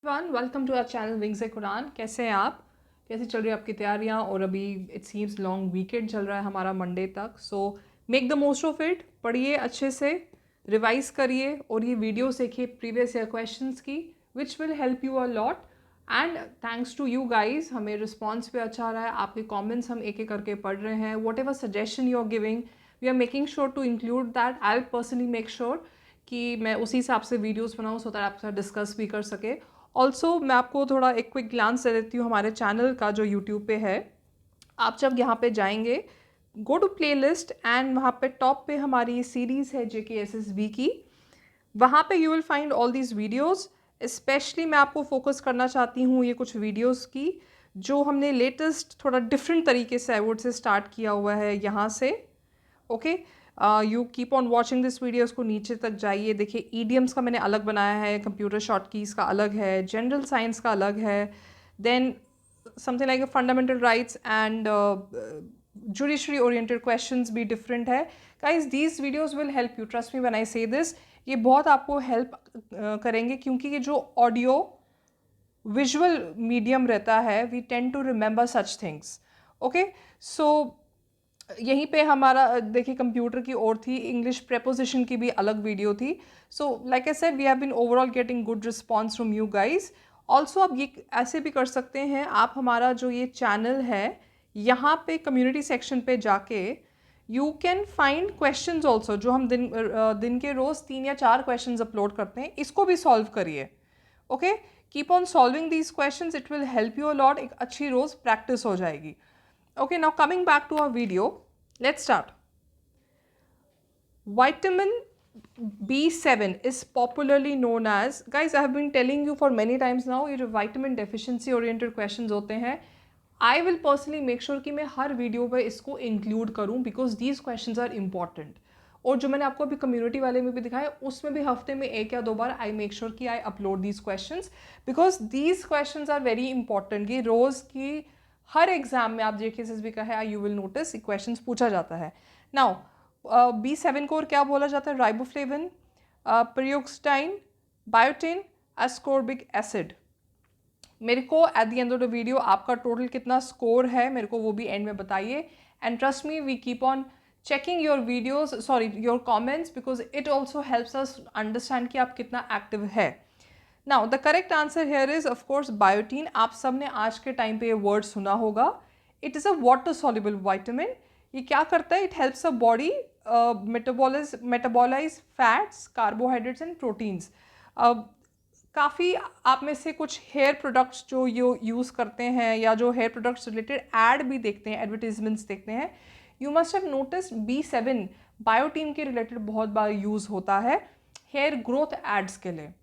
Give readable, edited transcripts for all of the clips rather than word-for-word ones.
Everyone, welcome to our channel wings a Quran. कैसे हैं आप? कैसे चल रही है आपकी तैयारियां? और अभी इट सीम्स लॉन्ग वीकेंड चल रहा है हमारा मंडे तक, so make the most of it. पढ़िए अच्छे से, रिवाइज करिए और ये वीडियोस देखिए प्रीवियस ईयर क्वेश्चंस की, which will help you a lot. And thanks to you guys, हमें रिस्पॉन्स भी अच्छा आ रहा है, आपके कॉमेंट्स हम एक एक करके पढ़ रहे हैं। Whatever suggestion you are giving, we are making sure to include that. I personally make sure कि मैं उसी हिसाब से वीडियोस बनाऊँ सो दैट आपके साथ डिस्कस भी कर सके। ऑल्सो मैं आपको थोड़ा एक क्विक ग्लांस दे देती हूँ हमारे चैनल का जो यूट्यूब पे है। आप जब यहाँ पे जाएंगे, go to playlist and वहाँ पे टॉप पे हमारी सीरीज़ है JKSSB की, वहाँ पे you will find all these videos. Specially मैं आपको फोकस करना चाहती हूँ ये कुछ वीडियोज़ की जो हमने लेटेस्ट थोड़ा डिफरेंट तरीके से आई वुड से स्टार्ट किया हुआ है यहाँ से। Okay, you keep on watching this video. उसको नीचे तक जाइए, देखिए ईडियम्स का मैंने अलग बनाया है, कंप्यूटर शॉर्टकीज़ का अलग है, जनरल साइंस का अलग है, then something like fundamental rights and judiciary oriented questions भी डिफरेंट है। Guys, these videos will help you, trust me when I say this. ये बहुत आपको हेल्प करेंगे क्योंकि ये जो ऑडियो विजुअल मीडियम रहता है, we tend to remember such things. Okay, so यहीं पे हमारा देखिए कंप्यूटर की और थी, इंग्लिश प्रेपोजिशन की भी अलग वीडियो थी। So like I said, we have been overall getting good response from you guys. Also आप ये ऐसे भी कर सकते हैं, आप हमारा जो ये चैनल है यहाँ पे कम्युनिटी सेक्शन पे जाके you can find questions also, जो हम दिन के रोज़ 3 या 4 क्वेश्चंस अपलोड करते हैं, इसको भी सॉल्व करिए। Okay, keep on solving these questions, it will help you a lot. एक अच्छी रोज़ प्रैक्टिस हो जाएगी। Okay, now coming back to our video, let's start. Vitamin B7 is popularly known as, guys, I have been telling you for many times now, ये जो vitamin deficiency oriented questions होते हैं, I will personally make sure कि मैं हर video पे इसको include करूँ because these questions are important. और जो मैंने आपको अभी कम्युनिटी वाले में भी दिखाया, उसमें भी हफ्ते में 1 या 2 बार आई मेक श्योर कि I upload these questions because these questions are very important. ये रोज़ की हर एग्जाम में आप JKSSB का है, यू विल नोटिस क्वेश्चन पूछा जाता है। नाउ B7 को और क्या बोला जाता है? Riboflavin, pyridoxine, biotin, ascorbic acid. मेरे को at the end of the video आपका टोटल कितना स्कोर है मेरे को वो भी एंड में बताइए। And trust me, we keep on checking your videos, sorry, your comments, because it also helps us understand कि आप कितना एक्टिव है। Now the correct answer here is of course biotin। आप सब ने आज के टाइम पे ये वर्ड सुना होगा। It is a water soluble vitamin। ये क्या करता है? It helps a body metabolize fats, carbohydrates and proteins। काफ़ी आप में से कुछ हेयर प्रोडक्ट्स जो यूज़ करते हैं या जो हेयर प्रोडक्ट्स रिलेटेड ऐड भी देखते हैं, एडवर्टीजमेंट्स देखते हैं, you must have notice B7 biotin के रिलेटेड बहुत बार यूज़ होता है हेयर ग्रोथ एड्स के लिए,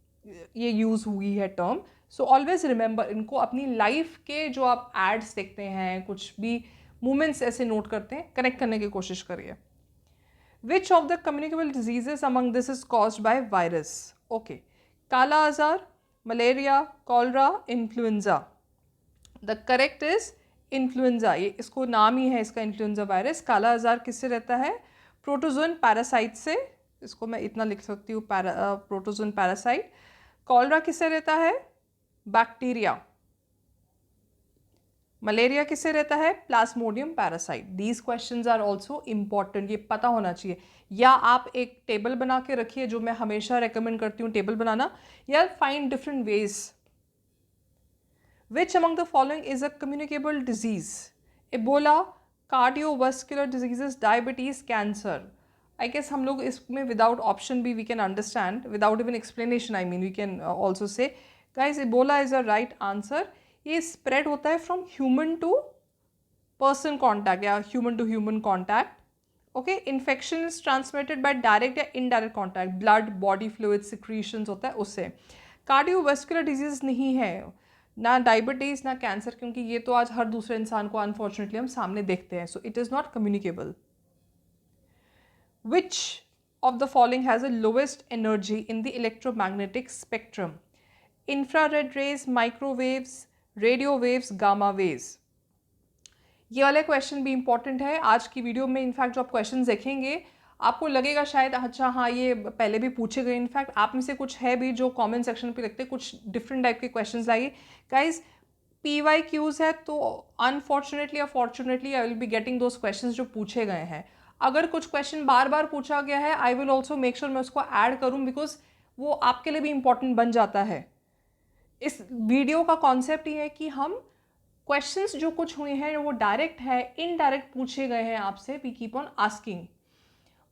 ये यूज़ हुई है टर्म। सो ऑलवेज रिमेंबर, इनको अपनी लाइफ के जो आप एड्स देखते हैं, कुछ भी मूवमेंट्स ऐसे नोट करते हैं, कनेक्ट करने की कोशिश करिए। विच of the communicable diseases among this is caused by virus? Okay, काला आजार, malaria, cholera, influenza. The correct is influenza. ये इसको नाम ही है इसका, इन्फ्लुएंजा वायरस। काला आजार किससे रहता है? प्रोटोजोन पैरासाइट से। इसको मैं इतना लिख सकती हूँ, प्रोटोजोन पैरासाइट। कॉलरा किससे रहता है? बैक्टीरिया। मलेरिया किससे रहता है? Plasmodium parasite. These questions are also important, ये पता होना चाहिए। या आप एक टेबल बना के रखिए, जो मैं हमेशा रेकमेंड करती हूँ टेबल बनाना, या find different ways. Which among the following is a communicable disease? Ebola, cardiovascular diseases, diabetes, cancer. I guess हम लोग इसमें विदाउट ऑप्शन भी we can understand, without even explanation I mean we can also say guys Ebola is a right answer. ये spread होता है from human to person contact या human to human contact. Okay, infection is transmitted by direct या indirect contact, blood, body fluid, secretions होता है उससे। Cardiovascular disease नहीं है, ना डायबिटीज ना कैंसर, क्योंकि ये तो आज हर दूसरे इंसान को अनफॉर्चुनेटली हम सामने देखते हैं। So it is not communicable. Which of the following has a lowest energy in the electromagnetic spectrum? Infrared rays, microwaves, radio waves, gamma waves. ये वाले क्वेश्चन भी इंपॉर्टेंट है। आज की वीडियो में इनफैक्ट जो आप क्वेश्चन देखेंगे, आपको लगेगा शायद अच्छा हाँ ये पहले भी पूछे गए, इनफैक्ट आप में से कुछ है भी जो कमेंट सेक्शन पे लिखते हैं कुछ डिफरेंट टाइप के क्वेश्चंस लाइए। गाइज PYQs है तो अनफॉर्चुनेटली या fortunately I will be getting those questions जो पूछे गए हैं। अगर कुछ क्वेश्चन बार बार पूछा गया है I will also make sure मैं उसको ऐड करूँ, बिकॉज वो आपके लिए भी इंपॉर्टेंट बन जाता है। इस वीडियो का कॉन्सेप्ट ये है कि हम क्वेश्चंस जो कुछ हुए हैं वो डायरेक्ट है इनडायरेक्ट पूछे गए हैं आपसे, we keep on asking.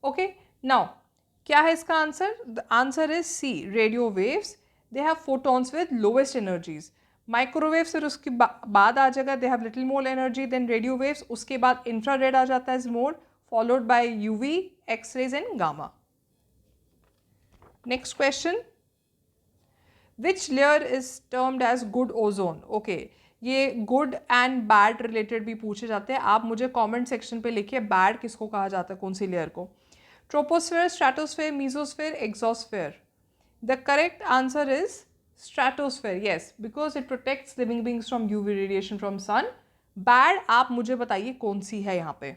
Okay, now क्या है इसका answer? The answer is C, radio waves. They have photons with lowest energies. Microwave फिर उसके बाद आ जाएगा, they have little more energy than radio waves. उसके बाद इंफ्रारेड आ जाता है is more, followed by UV, X rays and gamma. Next question, which layer is termed as good ozone? Okay, ये गुड एंड बैड रिलेटेड भी पूछे जाते हैं। आप मुझे कमेंट सेक्शन पे लिखिए बैड किसको कहा जाता है, कौन सी लेयर को। Troposphere, stratosphere, mesosphere, exosphere? The correct answer is stratosphere, yes, because it protects living beings from UV radiation from sun. Bad आप मुझे बताइए कौन सी है यहाँ पे।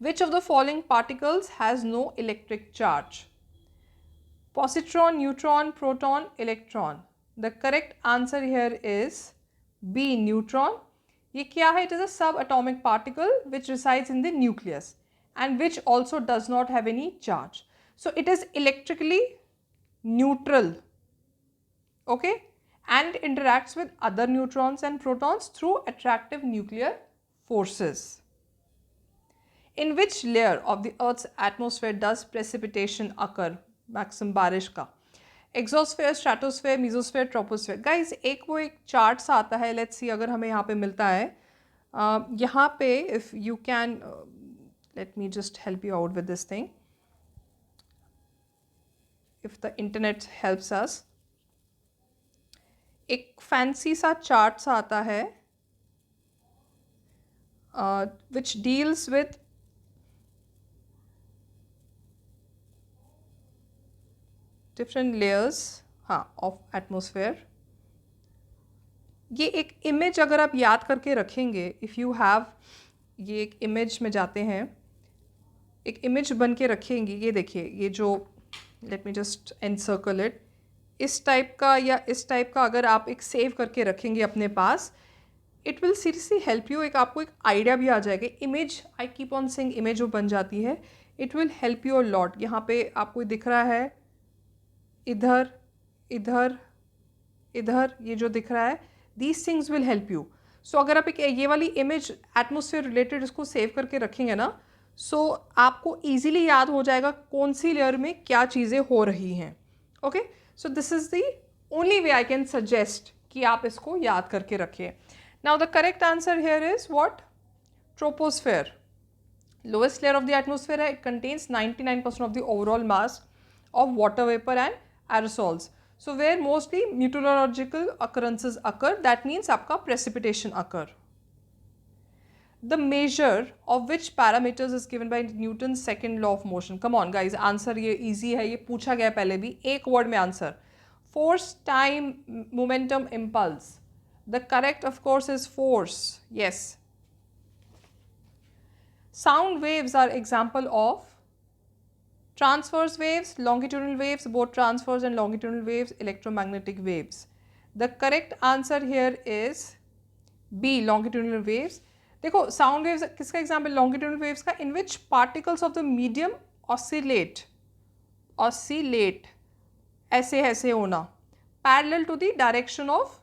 Which of the following particles has no electric charge? Positron, neutron, proton, electron. The correct answer here is B, neutron. ये क्या है? It is a subatomic particle which resides in the nucleus and which also does not have any charge. So it is electrically neutral, okay, and interacts with other neutrons and protons through attractive nuclear forces. In which layer of the Earth's atmosphere does precipitation occur? Maximum बारिश का। Exosphere, stratosphere, mesosphere, troposphere? Guys एक chart सा आता है, let's see अगर हमें यहाँ पे मिलता है, यहाँ पे if you can let me just help you out with this thing, if the internet helps us. एक फैंसी सा चार्ट सा आता है which deals with different layers, हाँ, ऑफ एटमोसफेयर। ये एक इमेज अगर आप याद करके रखेंगे, इफ़ यू हैव, ये एक इमेज में जाते हैं, एक इमेज बन के रखेंगे। ये देखिए, ये जो, let me just encircle it, इस टाइप का या इस टाइप का अगर आप एक सेव करके रखेंगे अपने पास, it will seriously help you. एक आपको एक आइडिया भी आ जाएगा। Image, I keep on saying image वो बन जाती है, it will help you a lot. यहाँ पे आपको दिख रहा है इधर इधर इधर, ये जो दिख रहा है, these things will help you. So अगर आप एक ये वाली इमेज एटमोसफेयर रिलेटेड इसको सेव करके रखेंगे ना, सो आपको ईजिली याद हो जाएगा कौन सी लेयर में क्या चीज़ें हो रही हैं। Okay, so this is the only way I can suggest कि आप इसको याद करके रखिए। Now the correct answer here is what? Troposphere. Lowest layer of the atmosphere है, it contains 99% of the overall mass of water vapor and aerosols. So where mostly meteorological occurrences occur, that means आपका precipitation occur. The measure of which parameters is given by Newton's second law of motion? Come on guys, answer ये easy है, ये पूछा गया पहले भी, एक word में answer. Force, time, momentum, impulse. The correct of course is force. Yes. Sound waves are example of transverse waves, longitudinal waves, both transverse and longitudinal waves, electromagnetic waves. The correct answer here is B, longitudinal waves. देखो sound waves किसका example? Longitudinal waves का, in which particles of the medium oscillate ऐसे होना parallel to the direction of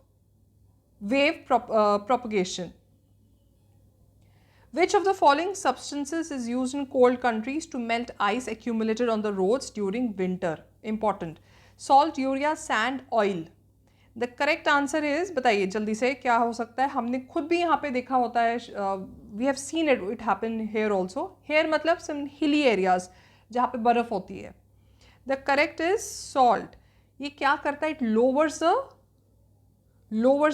wave propagation. Which of the following substances is used in cold countries to melt ice accumulated on the roads during winter? Important. Salt, urea, sand, oil. The correct answer is, बताइए जल्दी से क्या हो सकता है? हमने खुद भी यहाँ पे देखा होता है, we have seen it happen here also. Here मतलब some hilly areas जहाँ पे बर्फ़ होती है. The correct is salt. ये क्या करता है? It lowers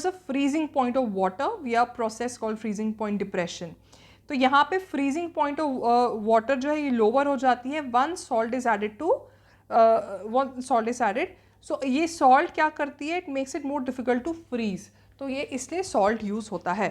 the freezing point of water via process called freezing point depression. तो यहाँ पे फ्रीजिंग पॉइंट ऑफ वाटर जो है ये लोअर हो जाती है when salt is added so ये सॉल्ट क्या करती है? It makes it more difficult to freeze, तो ये इसलिए सॉल्ट यूज़ होता है।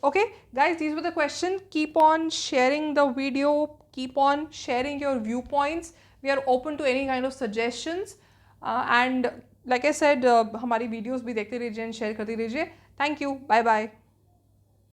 Okay, guys, these were the questions. Keep on sharing the video. Keep on sharing your viewpoints. We are open to any kind of suggestions. And like I said, हमारी videos भी देखते रहिए and share करते रहिए. Thank you. Bye bye.